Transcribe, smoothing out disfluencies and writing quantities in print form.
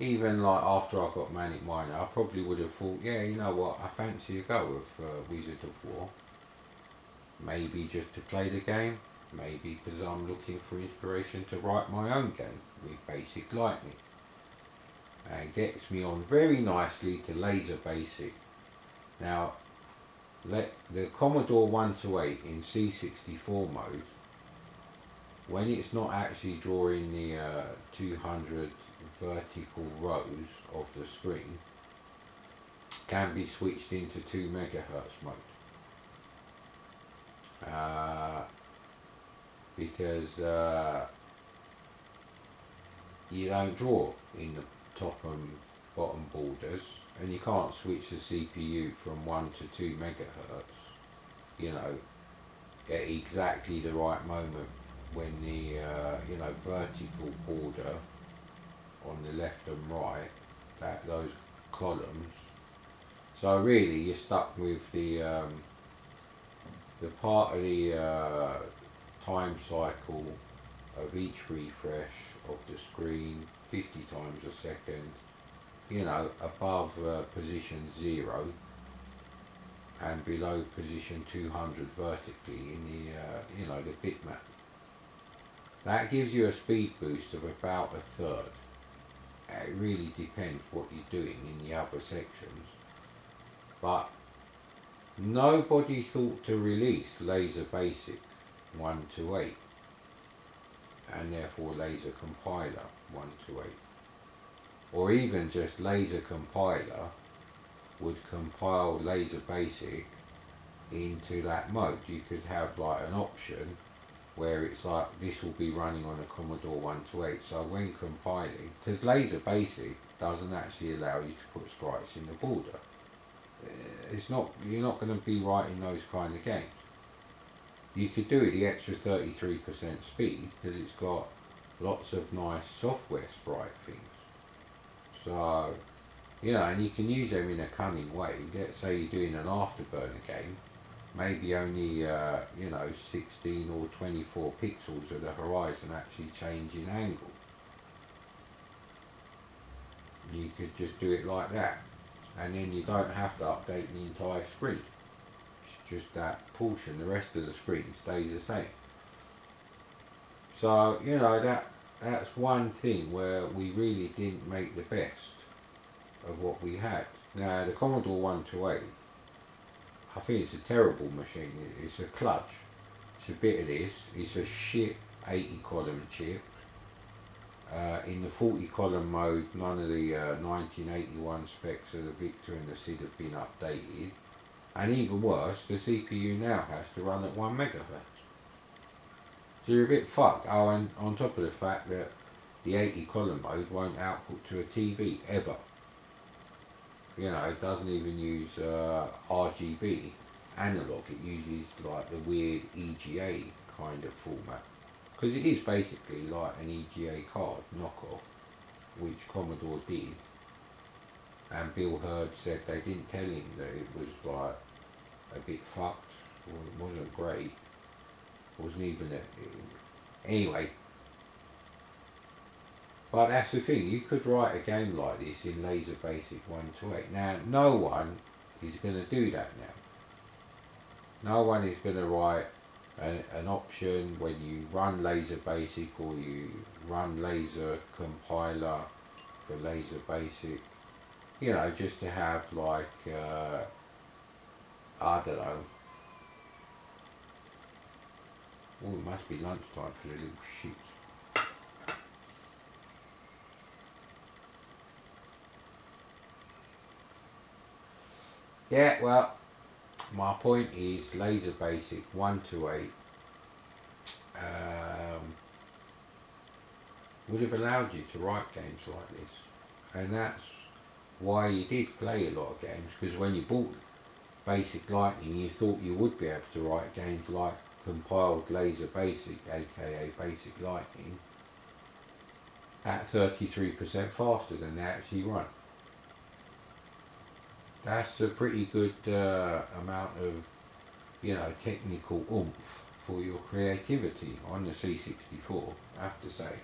even like after I got Manic Miner, I probably would have thought, yeah, you know what, I fancy a go with Wizard of Wor. Maybe just to play the game, maybe because I'm looking for inspiration to write my own game with basic lightning. And it gets me on very nicely to laser basic. Now, the Commodore 128 in C64 mode, when it's not actually drawing the 200 vertical rows of the screen, can be switched into 2 megahertz mode. Because you don't draw in the top and bottom borders, and you can't switch the CPU from 1 to 2 megahertz, you know, at exactly the right moment when the vertical border on the left and right, those columns. So really, you're stuck with the part of the time cycle of each refresh of the screen 50 times a second, you know, above position 0 and below position 200 vertically in the the bitmap. That gives you a speed boost of about a third. It really depends what you're doing in the other sections, but nobody thought to release Laser Basic 128 and therefore Laser Compiler 128, or even just Laser Compiler would compile Laser Basic into that mode. You could have like an option where it's like this will be running on a Commodore 128, so when compiling, because Laser Basic doesn't actually allow you to put sprites in the border. It's not, you're not going to be writing those kind of games. You could do it the extra 33% speed because it's got lots of nice software sprite things. So, and you can use them in a cunning way. Let's say you're doing an Afterburner game, maybe only 16 or 24 pixels of the horizon actually change in angle. You could just do it like that, and then you don't have to update the entire screen. It's just that portion. The rest of the screen stays the same. So that's one thing where we really didn't make the best of what we had. Now the Commodore 128, I think it's a terrible machine. It's a clutch. It's a bit of this. It's a shit 80 column chip. In the 40 column mode, none of the 1981 specs of the VIC-II and the SID have been updated. And even worse, the CPU now has to run at 1 megahertz. So you're a bit fucked. Oh, and on top of the fact that the 80 column mode won't output to a TV ever. It doesn't even use RGB analog. It uses like the weird EGA kind of format. Because it is basically like an EGA card knockoff, which Commodore did. And Bill Hurd said they didn't tell him that it was like a bit fucked, or it wasn't great. It wasn't even anyway. But that's the thing, you could write a game like this in Laser Basic 128. Now, no one is going to do that now. No one is going to write an option when you run Laser Basic or you run Laser Compiler for Laser Basic, just to have like, I don't know. Oh, it must be lunchtime for the little shit. Yeah, well, my point is Laser Basic 128 would have allowed you to write games like this, and that's why you did play a lot of games, because when you bought Basic Lightning you thought you would be able to write games like compiled Laser Basic, aka Basic Lightning, at 33% faster than they actually run. That's a pretty good amount of technical oomph for your creativity on the C64, I have to say.